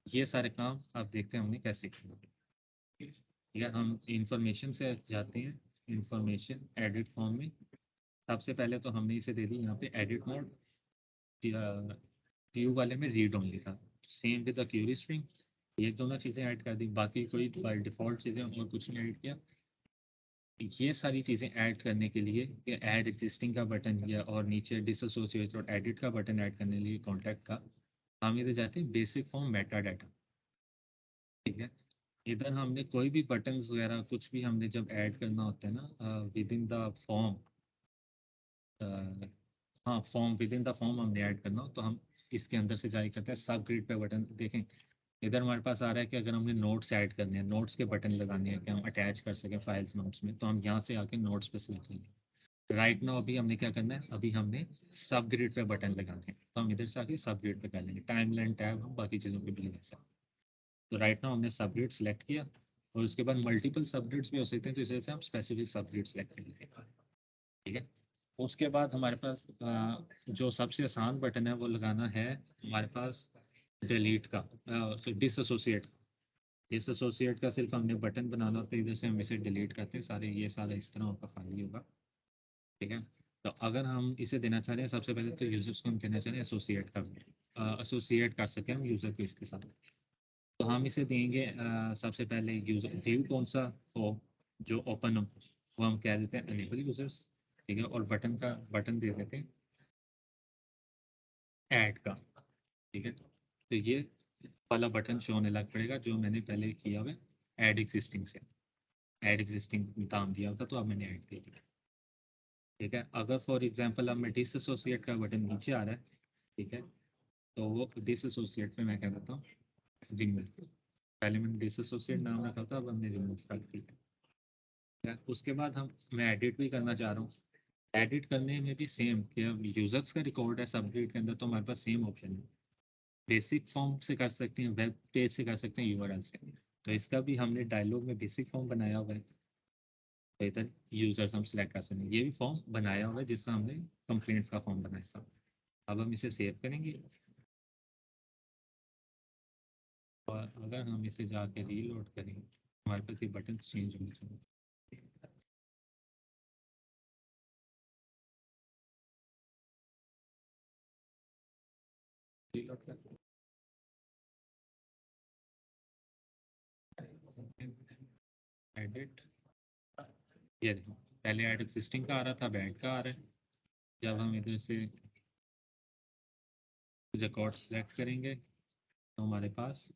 ये सारे काम आप देखते हैं हमने कैसे किए। या हम इंफॉर्मेशन से जाते हैं, इंफॉर्मेशन एडिट फॉर्म में। सबसे पहले तो हमने इसे दे दी यहाँ पे एडिट मोड। व्यू वाले में रीड ओनली था, same with the query string. ये दोनों चीज़ें ऐड कर दी, बाकी कोई बाय डिफ़ॉल्ट चीज़ें और कुछ नहीं ऐड किया। ये सारी चीज़ें ऐड करने के लिए ये ऐड एग्जिस्टिंग का बटन किया और नीचे डिसएसोसिएट और एडिट का बटन ऐड करने के लिए कॉन्टैक्ट का हम इधर जाते हैं बेसिक फॉर्म मेटा डाटा। ठीक है, इधर हमने कोई भी बटन्स वगैरह कुछ भी हमने जब ऐड करना होता है ना विद इन द फॉर्म, हाँ form with in the form हमने ऐड करना हो तो हम इसके अंदर से जारी करते हैं सब ग्रिड पे बटन। देखें इधर हमारे पास आ रहा है कि अगर हमने नोट्स ऐड करने हैं, नोट्स के बटन लगाने हैं कि हम अटैच कर सकें फाइल्स नोट्स में, तो हम यहाँ से आके नोट्स पे सिलेक्ट करेंगे। राइट नाउ अभी हमने क्या करना है, अभी हमने सब ग्रिड पे बटन लगाने हैं, तो हम इधर से आके सब ग्रिड पे कर लेंगे। टाइम लाइन टैब हम बाकी चीज़ों पे भी लगा सकते हैं। तो राइट नाउ हमने सब ग्रिड सेलेक्ट किया, और उसके बाद मल्टीपल सब ग्रिड्स भी हो सकते हैं, तो इस वजह से हम स्पेसिफिक सब ग्रिड सेलेक्ट करेंगे। ठीक है। उसके बाद हमारे पास जो सबसे आसान बटन है वो लगाना है हमारे पास डिलीट का, डिसएसोसिएट। डिसएसोसिएट का सिर्फ हमने बटन बनाना होता है, इधर से हम इसे डिलीट करते हैं सारे, ये सारा इस तरह आपका खाली होगा। ठीक है। तो अगर हम इसे देना चाह रहे हैं, सबसे पहले तो यूजर्स को हम देना चाह रहे हैं एसोसिएट का, एसोसिएट कर सकें हम यूज़र को इसके साथ। तो हम इसे देंगे सबसे पहले यूज़र व्यू कौन सा हो जो ओपन हो, वो हम कह देते हैं अनेबल यूजर्स। ठीक है। और बटन का बटन दे देते हैं ऐड का। ठीक है। तो ये वाला बटन शो होने लग पड़ेगा जो मैंने पहले किया हुआ है ऐड एग्जिस्टिंग से। ऐड एग्जिस्टिंग काम दिया होता तो अब मैंने ऐड कर दिया। ठीक है। अगर फॉर एग्जांपल अब मैं डिसएसोसिएट का बटन नीचे आ रहा है, ठीक है, तो वो डिसएसोसिएट में मैं कह देता हूँ रिमूव। पहले मैंने डिसएसोसिएट नाम रखा था, अब हमने रिमूव कर दिया। ठीक है। उसके बाद मैं एडिट भी करना चाह रहा हूँ। एडिट करने में भी सेम कि अब यूजर्स का रिकॉर्ड है सबग्रिड के अंदर, तो हमारे पास सेम ऑप्शन है। बेसिक फॉर्म से कर सकते हैं, वेब पेज से कर सकते हैं, यूआरएल से। तो इसका भी हमने डायलॉग में बेसिक फॉर्म बनाया हुआ है, तो इधर यूजर्स हम सेलेक्ट कर सकते हैं। ये भी फॉर्म बनाया हुआ है जिससे हमने कंप्लेंट्स का फॉर्म बनाया था। अब हम इसे सेव करेंगे, और अगर हम इसे जाके रीलोड करें, हमारे पास ये बटन चेंज होने चाहिए। रीलोड कर एडिट, ये देखो पहले ऐड एग्जिस्टिंग का आ रहा था, अब ऐड का आ रहा है। जब हम इधर से रिकॉर्ड सेलेक्ट करेंगे तो हमारे पास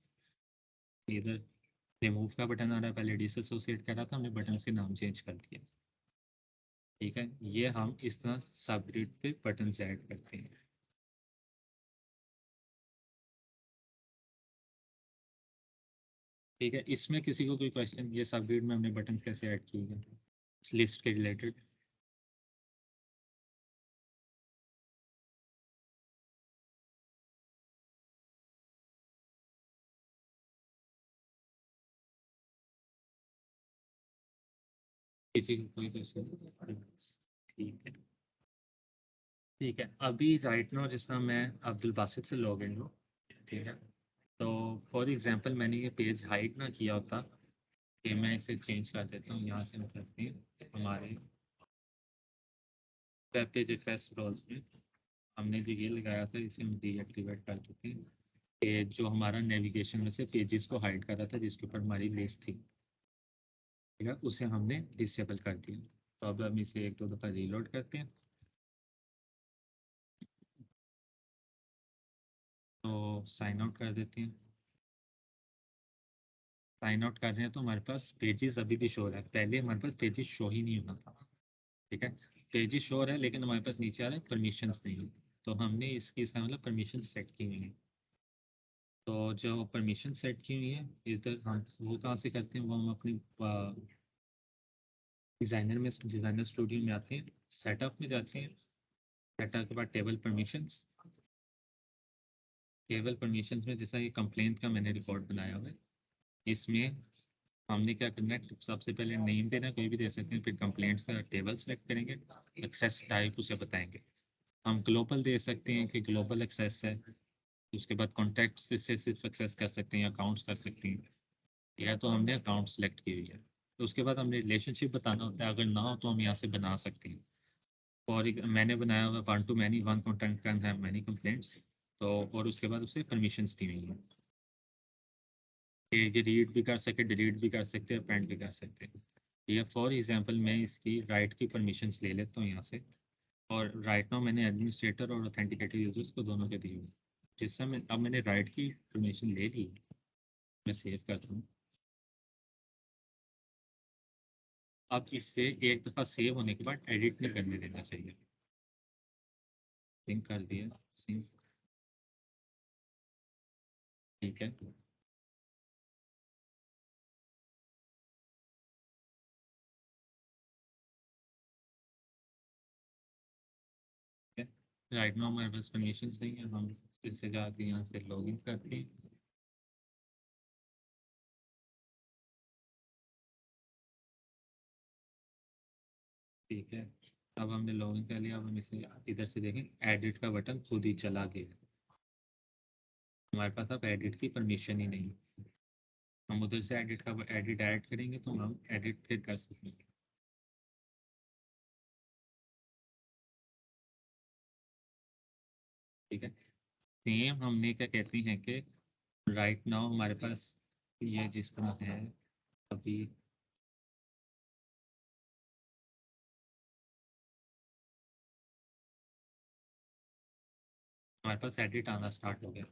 इधर रिमूव का बटन आ रहा है। पहले डिसएसोसिएट कर रहा था, हमने बटन से नाम चेंज कर दिया। ठीक है। ये हम इस तरह सब ग्रिड पे बटन ऐड करते हैं। ठीक है। इसमें किसी को कोई क्वेश्चन, ये सब ग्रिड में हमने बटन कैसे ऐड किए हैं इस लिस्ट के रिलेटेड? किसी को कोई क्वेश्चन? ठीक है। ठीक है। अभी राइट नाउ जिस तरह मैं अब्दुल बासित से लॉग इन हूँ, ठीक है, तो फॉर एग्जांपल मैंने ये पेज हाइड ना किया होता, कि मैं इसे चेंज कर देता हूँ यहाँ से, मतलब कि हमारे वेब पेज एक्सेस रोल्स में हमने जो ये लगाया था इसे हम डीएक्टिवेट कर चुके हैं, कि जो हमारा नेविगेशन में से पेजेस को हाइड कर रहा था जिसके ऊपर हमारी लिस्ट थी, ठीक है, उसे हमने डिसेबल कर दिया। तो अब हम इसे एक दो दफ़ा रीलोड करते हैं, तो साइन आउट कर देते हैं। साइन आउट कर रहे हैं तो हमारे पास पेजेस अभी भी शो हो रहा है, पहले हमारे पास पेजेस शो ही नहीं होना था। ठीक है। पेजेस शो है लेकिन हमारे पास नीचे आ रहा है परमिशंस नहीं है, तो हमने इसकी इसका मतलब परमिशन सेट की हुई है। तो जो परमिशन सेट की हुई है इधर हम वो कहाँ से करते हैं, वो हम अपनी डिज़ाइनर स्टूडियो में आते हैं, सेटअप में जाते हैं, सेटअप के बाद टेबल परमिशंस। टेबल परमिशंस में जैसा ये कंप्लेंट का मैंने रिकॉर्ड बनाया हुआ है, इसमें हमने क्या करना है, सबसे पहले नेम देना कोई भी दे सकते हैं, फिर कंप्लेंट्स का टेबल सेलेक्ट करेंगे, एक्सेस टाइप उसे बताएंगे। हम ग्लोबल दे सकते हैं कि ग्लोबल एक्सेस है, उसके बाद कॉन्टैक्ट से सिर्फ एक्सेस कर सकते हैं, अकाउंट्स कर सकते हैं, या तो हमने अकाउंट सेलेक्ट की हुई है। तो उसके बाद हमने रिलेशनशिप बताना होता है, अगर ना हो तो हम यहाँ से बना सकते हैं। और मैंने बनाया हुआ one two many, one content can have many complaints. तो और उसके बाद उसे परमिशंस दी हुई है कि ये रीड भी कर सके, डिलीट भी कर सकते हैं, अपेंड भी कर सकते हैं। ये फॉर एग्जांपल मैं इसकी राइट की परमिशंस ले लेता हूँ यहाँ से, और राइट नाउ मैंने एडमिनिस्ट्रेटर और ऑथेंटिकेटेड यूजर्स को दोनों के दिए हुए हैं। जिससे मैं अब मैंने राइट की परमिशन ले ली, मैं सेव करता हूँ। अब इससे एक दफ़ा सेव होने के बाद एडिट नहीं करने देना चाहिए। सिंक कर दिया, सिंक, ठीक है। राइट नाउ हमारे पास परमिशन नहीं है, हम फिर से जाके यहाँ से लॉगिन करते हैं। ठीक है, अब हमने लॉगिन कर लिया। अब हम इसे इधर से देखें, एडिट का बटन खुद ही चला गया। हमारे पास अब एडिट की परमिशन ही नहीं है। हम उधर से एडिट का एडिट ऐड करेंगे तो हम एडिट फिर कर सकेंगे। ठीक है, सेम हमने क्या कहते हैं कि राइट नाउ हमारे पास ये जिस तरह है अभी, हमारे पास एडिट आना स्टार्ट हो गया।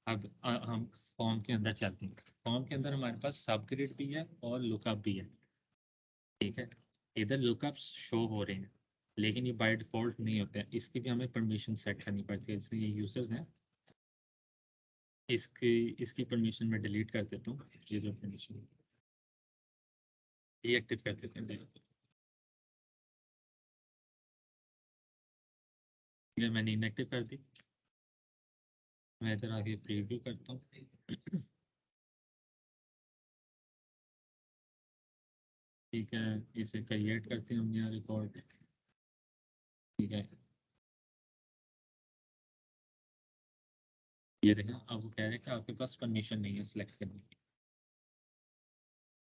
अब हम फॉर्म के अंदर चलते हैं। फॉर्म के अंदर हमारे पास सब ग्रिड भी है और लुकअप भी है। ठीक है, इधर लुकअप शो हो रहे हैं लेकिन ये बाय डिफॉल्ट नहीं होते हैं, इसकी भी हमें परमिशन सेट करनी पड़ती है। इसमें ये यूजर्स हैं, इसकी इसकी परमिशन मैं डिलीट कर देता हूँ। ये जो परमिशन डीएक्टिव कर देते हैं, ये मैंने इनएक्टिव कर दी। मैं इधर आगे प्रीव्यू करता हूँ। ठीक है, इसे क्रिएट करते हैं हम यहाँ रिकॉर्ड। ठीक है, ये देखें, अब वो कह रहे हैं कि आपके पास परमिशन नहीं है सिलेक्ट करने की।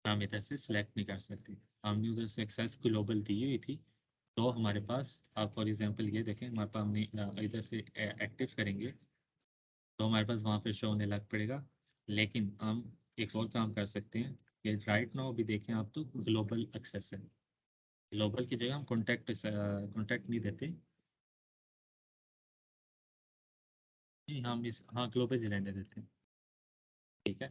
हम इधर से सिलेक्ट नहीं कर सकते। हमने उधर से एक्सेस ग्लोबल दी हुई थी, तो हमारे पास, आप फॉर एग्जांपल ये देखें, हमारे पास हमने इधर से एक्टिव करेंगे तो हमारे पास वहाँ पे शो होने लग पड़ेगा। लेकिन हम एक और काम कर सकते हैं कि राइट नाउ भी देखें आप, तो ग्लोबल एक्सेस है। ग्लोबल की जगह हम कॉन्टैक्ट नहीं देते। नहीं, हम इस, हाँ, ग्लोबल ही रहने देते हैं। ठीक है,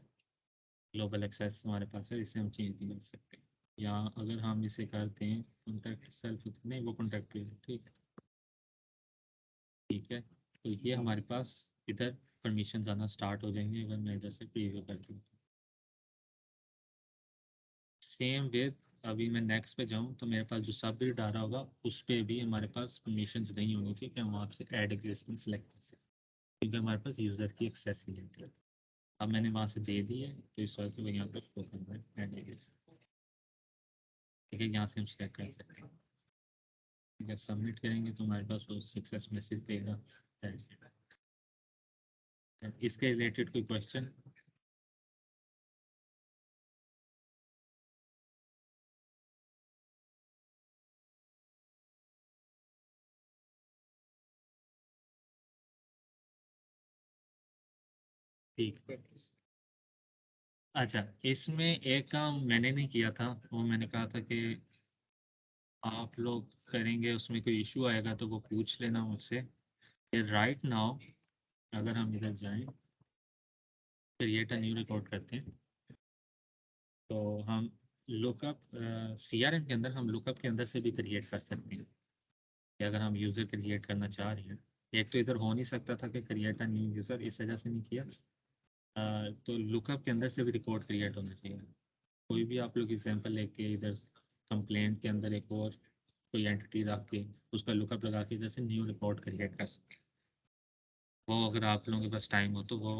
ग्लोबल एक्सेस हमारे पास है, इसे हम चेंज नहीं कर सकते। या अगर हम इसे करते हैं कॉन्टैक्ट सेल्फ, नहीं वो कॉन्टैक्ट है, ठीक है। ठीक है, तो ये हमारे पास इधर परमिशन आना स्टार्ट हो जाएंगे अगर मैं इधर से प्रीव्यू करती हूँ। सेम विद, अभी मैं नेक्स्ट पे जाऊँ तो मेरे पास जो सब ग्रिड आ रहा होगा उस पर भी हमारे पास परमिशंस नहीं होनी थी कि हम वहाँ से ऐड एग्जिस्टिंग सेलेक्ट कर सकते, क्योंकि हमारे पास यूज़र की एक्सेस ही नहीं थी। अब मैंने वहाँ से दे दी है तो इस वजह से वो यहाँ पर शो करना है ऐड एग्जिस्टिंग। ठीक है, यहाँ से हम सेलेक्ट कर सकते हैं। ठीक है, सबमिट करेंगे तो हमारे पास वो सक्सेस मैसेज देगा। इसके रिलेटेड कोई क्वेश्चन? ठीक है, अच्छा, इसमें एक काम मैंने नहीं किया था, वो मैंने कहा था कि आप लोग करेंगे, उसमें कोई इशू आएगा तो वो पूछ लेना मुझसे। कि राइट नाउ अगर हम इधर जाएं, क्रिएट अ न्यू रिकॉर्ड करते हैं, तो हम लुकअप सीआरएम के अंदर, हम लुकअप के अंदर से भी क्रिएट कर सकते हैं कि अगर हम यूज़र क्रिएट करना चाह रहे हैं। एक तो इधर हो नहीं सकता था कि क्रिएट अ न्यू यूज़र, इस वजह से नहीं किया। तो लुकअप के अंदर से भी रिकॉर्ड क्रिएट होना चाहिए। कोई भी आप लोग एग्जांपल लेके इधर कंप्लेंट के अंदर एक और कोई एंटिटी रख के उसका लुकअप लगा के इधर से न्यू रिकॉर्ड क्रिएट कर सकते हैं। वो अगर आप लोगों के पास टाइम हो तो वो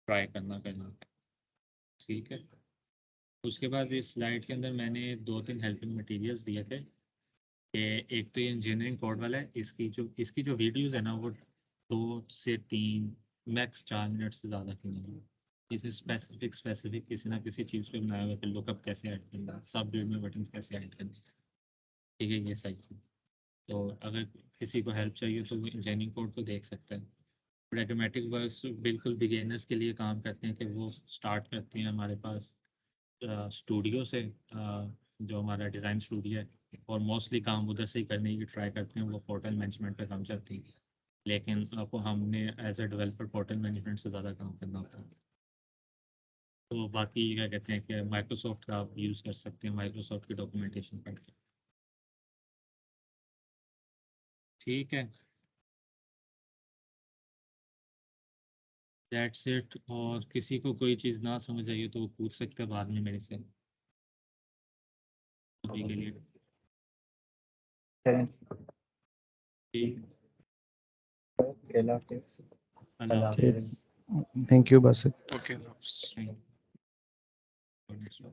ट्राई करना। ठीक है, उसके बाद इस स्लाइड के अंदर मैंने 2-3 हेल्पिंग मटेरियल्स दिए थे कि एक तो ये इंजीनियरिंग कोड वाला है, इसकी जो वीडियोस है ना, वो 2 से 3, मैक्स 4 मिनट से ज़्यादा की नहीं है। इसे स्पेसिफिक किसी ना किसी चीज़ पे बनाया हुआ है कि लुकअप कैसे ऐड करना, सब ग्रिड में बटन्स कैसे ऐड करना। ठीक है, ये सही है। तो अगर किसी को हेल्प चाहिए तो वो इंजीनियरिंग कोड को देख सकता है। प्रैग्मेटिक वर्क्स बिल्कुल बिगेनर्स के लिए काम करते हैं कि वो स्टार्ट करते हैं हमारे पास स्टूडियो से, जो हमारा डिज़ाइन स्टूडियो है, और मोस्टली काम उधर से ही करने की ट्राई करते हैं। वो पोर्टल मैनेजमेंट पे काम चलती है, लेकिन आपको हमने as a developer portal management से ज़्यादा काम करना होता है। तो बाकी क्या कहते हैं कि माइक्रोसॉफ्ट का आप यूज़ कर सकते हैं, माइक्रोसॉफ्ट की डॉक्यूमेंटेशन पढ़ के। ठीक है, दैट्स इट। और किसी को कोई चीज़ ना समझ आइए तो वो पूछ सकते हैं बाद में मेरे से, अभी के लिए। ठीक, अल्लाह हाफिज़। Thank you Basit. Okay. Thank you.